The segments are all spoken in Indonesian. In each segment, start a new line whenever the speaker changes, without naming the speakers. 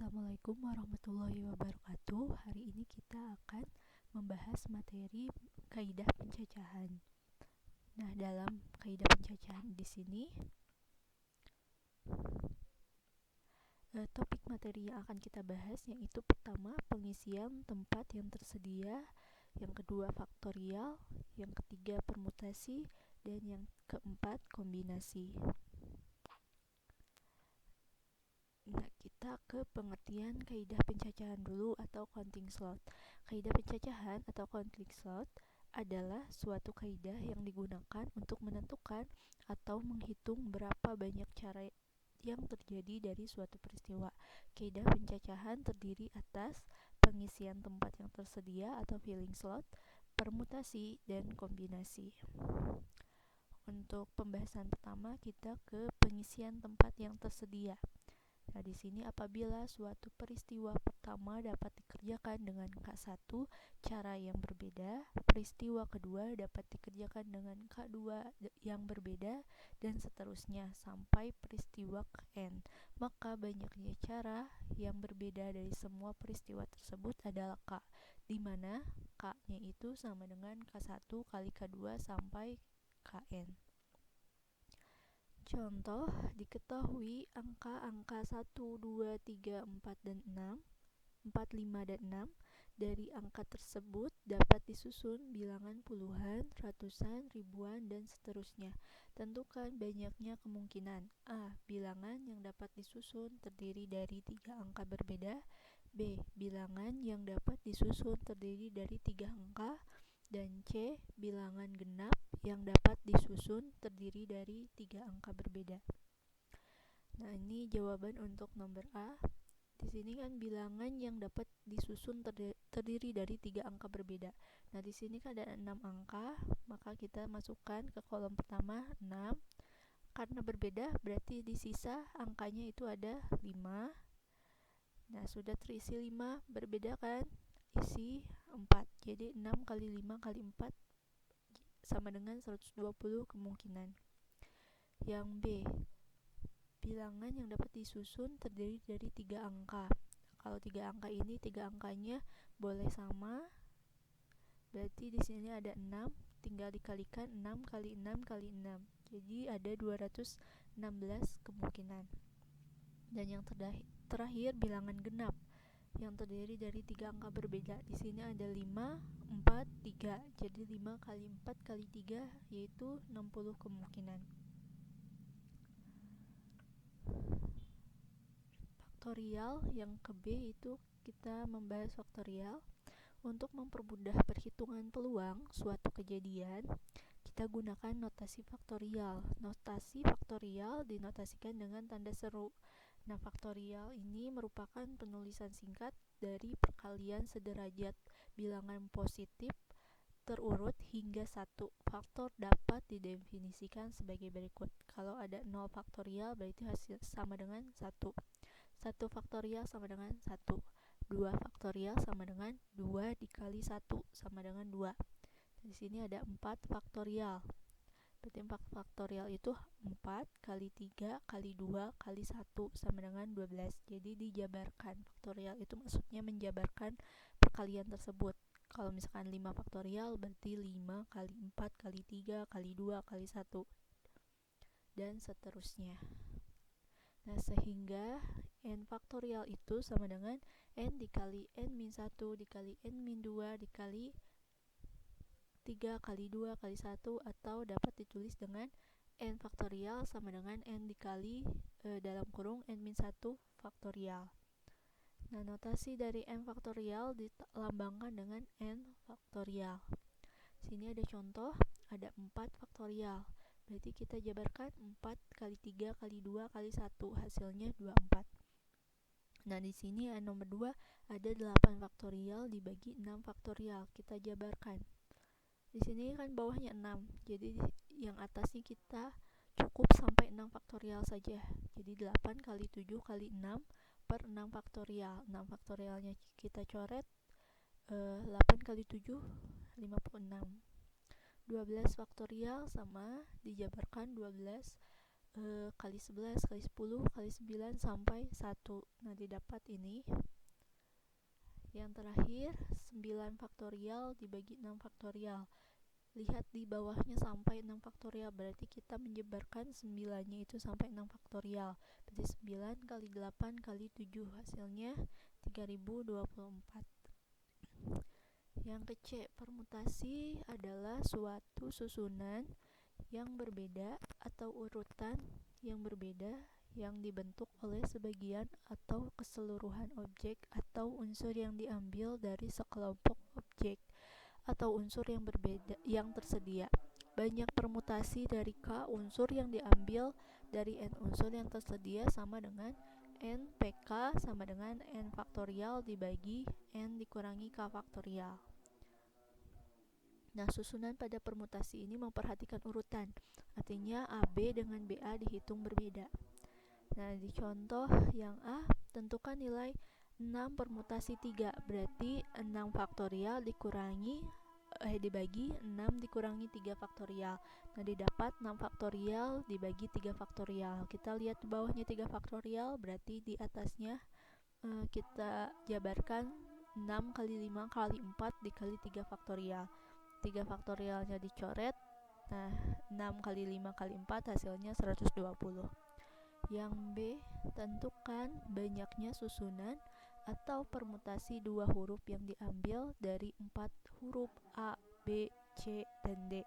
Assalamualaikum warahmatullahi wabarakatuh. Hari ini kita akan membahas materi kaidah pencacahan. Nah, dalam kaidah pencacahan di sini topik materi yang akan kita bahas yaitu pertama pengisian tempat yang tersedia, yang kedua faktorial, yang ketiga permutasi, dan yang keempat kombinasi. Nah, kita ke pengertian kaidah pencacahan dulu atau counting slot. Kaidah pencacahan atau counting slot adalah suatu kaidah yang digunakan untuk menentukan atau menghitung berapa banyak cara yang terjadi dari suatu peristiwa. Kaidah pencacahan terdiri atas pengisian tempat yang tersedia atau filling slot, permutasi, dan kombinasi. Untuk pembahasan pertama kita ke pengisian tempat yang tersedia. Nah, di sini apabila suatu peristiwa pertama dapat dikerjakan dengan K1 cara yang berbeda, peristiwa kedua dapat dikerjakan dengan K2 yang berbeda, dan seterusnya sampai peristiwa N. Maka banyaknya cara yang berbeda dari semua peristiwa tersebut adalah K, di mana K-nya itu sama dengan K1 kali K2 sampai Kn. Contoh, diketahui angka-angka 1, 2, 3, 4, dan 6, 4, 5, dan 6 dari angka tersebut dapat disusun bilangan puluhan, ratusan, ribuan, dan seterusnya. Tentukan banyaknya kemungkinan. A. Bilangan yang dapat disusun terdiri dari 3 angka berbeda. B. Bilangan yang dapat disusun terdiri dari 3 angka. Dan C. Bilangan genap yang dapat disusun terdiri dari 3 angka berbeda. Nah, ini jawaban untuk nomor A. Di sini kan bilangan yang dapat disusun terdiri dari 3 angka berbeda. Nah, di sini kan ada 6 angka, maka kita masukkan ke kolom pertama 6. Karena berbeda, berarti di sisa angkanya itu ada 5. Nah, sudah terisi 5, berbeda kan? Isi 4. Jadi 6 kali 5 kali 4 sama dengan 120 kemungkinan. Yang B, bilangan yang dapat disusun terdiri dari 3 angka. Kalau 3 angka ini 3 angkanya boleh sama, berarti di sini ada 6, tinggal dikalikan 6 kali 6 kali 6. Jadi ada 216 kemungkinan. Dan yang terakhir bilangan genap yang terdiri dari 3 angka berbeda. Di sini ada 5, 4, 3. Jadi 5 kali 4 kali 3 yaitu 60 kemungkinan. Faktorial yang ke B itu kita membahas faktorial. Untuk mempermudah perhitungan peluang suatu kejadian, kita gunakan notasi faktorial. Notasi faktorial dinotasikan dengan tanda seru. Nah, faktorial ini merupakan penulisan singkat dari perkalian sederajat bilangan positif terurut hingga 1. Faktor dapat didefinisikan sebagai berikut. Kalau ada 0 faktorial berarti hasil sama dengan 1. 1 faktorial sama dengan 1. 2 faktorial sama dengan 2 dikali 1 sama dengan 2. Di sini ada 4 faktorial. Berarti 4 faktorial itu 4 kali 3 kali 2 kali 1 sama dengan 12. Jadi dijabarkan. Faktorial itu maksudnya menjabarkan perkalian tersebut. Kalau misalkan 5 faktorial berarti 5 kali 4 kali 3 kali 2 kali 1. Dan seterusnya. Nah, sehingga n faktorial itu sama dengan n dikali n-1 dikali n-2 dikali 3 kali 2 kali 1, atau dapat ditulis dengan n faktorial sama dengan n dikali dalam kurung n-1 faktorial. Nah, notasi dari n faktorial dilambangkan dengan n faktorial. Sini ada contoh, ada 4 faktorial. Berarti kita jabarkan 4 kali 3 kali 2 kali 1, hasilnya 24. Nah, di sini nomor 2 ada 8 faktorial dibagi 6 faktorial. Kita jabarkan. Di sini kan bawahnya 6. Jadi yang atasnya kita cukup sampai 6 faktorial saja. Jadi 8 kali 7 kali 6 per 6 faktorial. 6 faktorialnya kita coret. 8 kali 7 56. 12 faktorial sama dijabarkan 12 kali 11, kali 10, kali 9 sampai 1. Nah, didapat ini. Yang terakhir 9 faktorial dibagi 6 faktorial. Lihat di bawahnya sampai 6 faktorial, berarti kita menyebarkan 9-nya itu sampai 6 faktorial. Berarti 9 kali 8 kali 7, hasilnya 3024. Yang ke C, permutasi adalah suatu susunan yang berbeda atau urutan yang berbeda yang dibentuk oleh sebagian atau keseluruhan objek atau unsur yang diambil dari sekelompok objek atau unsur yang berbeda yang tersedia. Banyak permutasi dari K unsur yang diambil dari N unsur yang tersedia sama dengan N PK sama dengan N faktorial dibagi N dikurangi K faktorial. Nah, susunan pada permutasi ini memperhatikan urutan. Artinya AB dengan BA dihitung berbeda. Nah, di contoh yang A, tentukan nilai 6 permutasi 3. Berarti 6 faktorial dibagi 6 dikurangi 3 faktorial. Nah, didapat 6 faktorial dibagi 3 faktorial. Kita lihat di bawahnya 3 faktorial, berarti di atasnya kita jabarkan 6 kali 5 kali 4 dikali 3 faktorial. 3 faktorialnya dicoret. Nah, 6 kali 5 kali 4 hasilnya 120. Yang B, tentukan banyaknya susunan atau permutasi 2 huruf yang diambil dari 4 huruf A, B, C, dan D.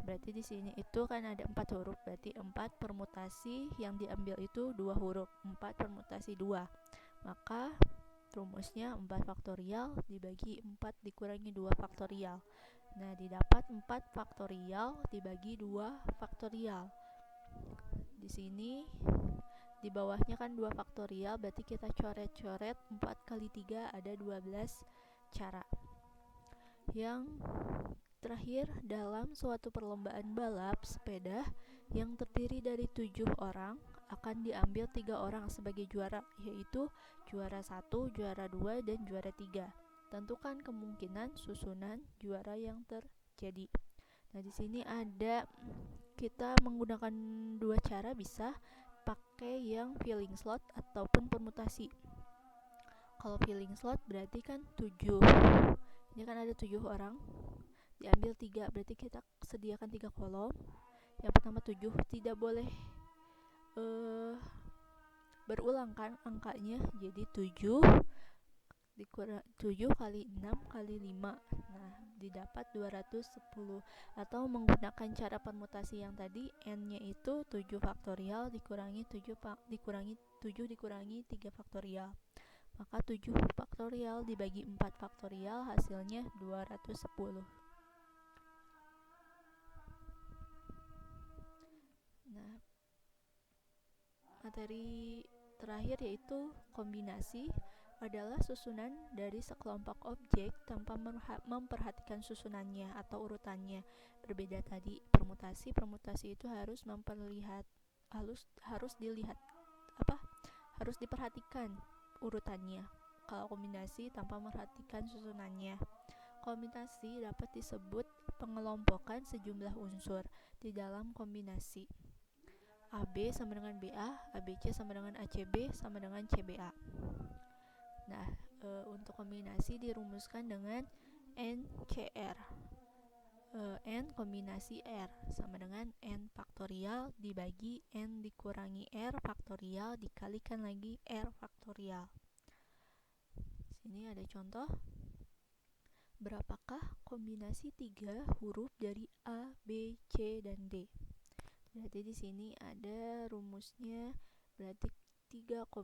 Berarti di sini itu kan ada 4 huruf, berarti 4 permutasi yang diambil itu 2 huruf, 4 permutasi 2. Maka rumusnya 4 faktorial dibagi 4 dikurangi 2 faktorial. Nah, didapat 4 faktorial dibagi 2 faktorial. Di sini di bawahnya kan 2 faktorial, berarti kita coret-coret 4 kali 3 ada 12 cara. Yang terakhir, dalam suatu perlombaan balap sepeda yang terdiri dari 7 orang akan diambil 3 orang sebagai juara, yaitu juara 1, juara 2, dan juara 3. Tentukan kemungkinan susunan juara yang terjadi. Nah, di sini ada kita menggunakan 2 cara, bisa pakai yang filling slot ataupun permutasi. Kalau filling slot berarti kan 7. Ini kan ada 7 orang, diambil 3, berarti kita sediakan 3 kolom. Yang pertama 7, tidak boleh berulang kan angkanya, jadi 7 kali 6 kali 5. Nah, didapat 210. Atau menggunakan cara permutasi yang tadi, N-nya itu 7 faktorial dikurangi 7 dikurangi 3 faktorial. Maka 7 faktorial dibagi 4 faktorial hasilnya 210. Nah, materi terakhir yaitu kombinasi adalah susunan dari sekelompok objek tanpa memperhatikan susunannya atau urutannya. Berbeda tadi permutasi itu harus harus diperhatikan urutannya. Kalau kombinasi tanpa memperhatikan susunannya. Kombinasi dapat disebut pengelompokan sejumlah unsur di dalam kombinasi. AB sama dengan BA, ABC sama dengan ACB sama dengan CBA. Nah, untuk kombinasi dirumuskan dengan NCR. N kombinasi R sama dengan N faktorial dibagi N dikurangi R faktorial dikalikan lagi R faktorial. Sini ada contoh. Berapakah kombinasi 3 huruf dari A, B, C, dan D? Berarti di sini ada rumusnya, berarti 4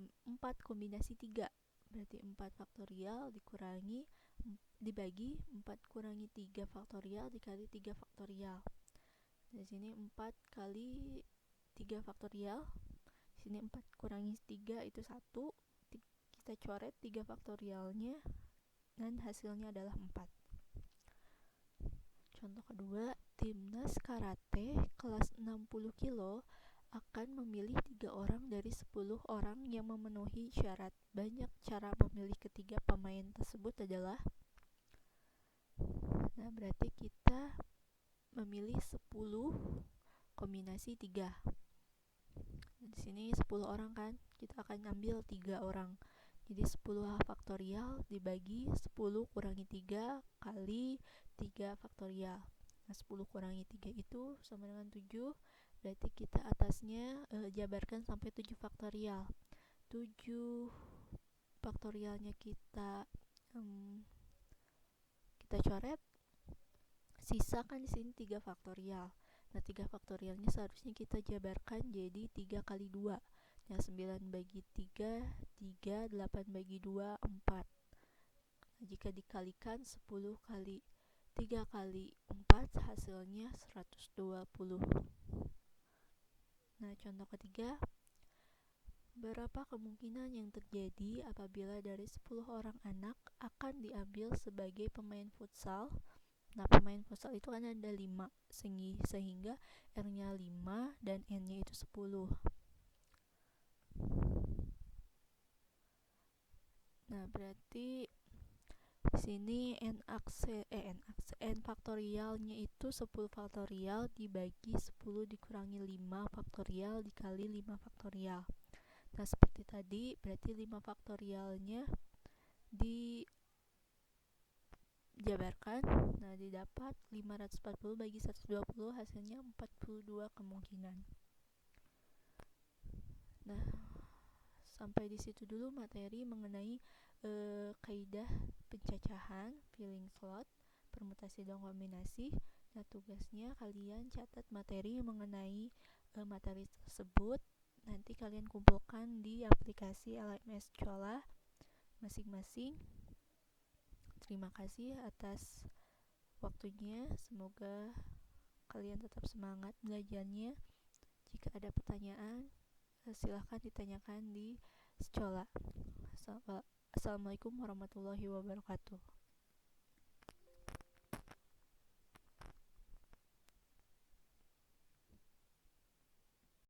kombinasi 3. Berarti 4 faktorial dibagi 4 kurangi 3 faktorial dikali 3 faktorial. Di sini 4 kali 3 faktorial. Di sini 4 kurangi 3 itu 1. Kita coret 3 faktorialnya dan hasilnya adalah 4. Contoh kedua, timnas karate kelas 60 kilo akan memilih 3 orang dari 10 orang yang memenuhi syarat. Banyak cara memilih ketiga pemain tersebut adalah, nah berarti kita memilih 10 kombinasi 3. Di sini 10 orang kan, kita akan ambil 3 orang. Jadi 10 faktorial dibagi 10 kurangi 3 kali 3 faktorial. Nah, 10 kurangi 3 itu sama dengan 7. Berarti kita atasnya jabarkan sampai 7 faktorial. 7 faktorialnya kita coret. Sisa kan di sini 3 faktorial. Nah, 3 faktorialnya seharusnya kita jabarkan jadi 3 kali 2. Yang 9 bagi 3, 3, 8 bagi 2, 4. Nah, jika dikalikan 10 kali 3 kali 4 hasilnya 120. Nah, contoh ketiga, berapa kemungkinan yang terjadi apabila dari 10 orang anak akan diambil sebagai pemain futsal? Nah, pemain futsal itu kan ada 5, sehingga R-nya 5 dan N-nya itu 10. Nah, berarti di sini n faktorialnya itu 10 faktorial dibagi 10 dikurangi 5 faktorial dikali 5 faktorial. Nah, seperti tadi, berarti 5 faktorialnya dijabarkan. Nah, didapat 540 bagi 120 hasilnya 42 kemungkinan. Nah, sampai di situ dulu materi mengenai kaidah pencacahan, filling slot, permutasi dan kombinasi. Nah, tugasnya kalian catat materi mengenai materi tersebut. Nanti kalian kumpulkan di aplikasi LMS Cola masing-masing. Terima kasih atas waktunya. Semoga kalian tetap semangat belajarnya. Jika ada pertanyaan, silahkan ditanyakan di Secola. Assalamualaikum warahmatullahi wabarakatuh.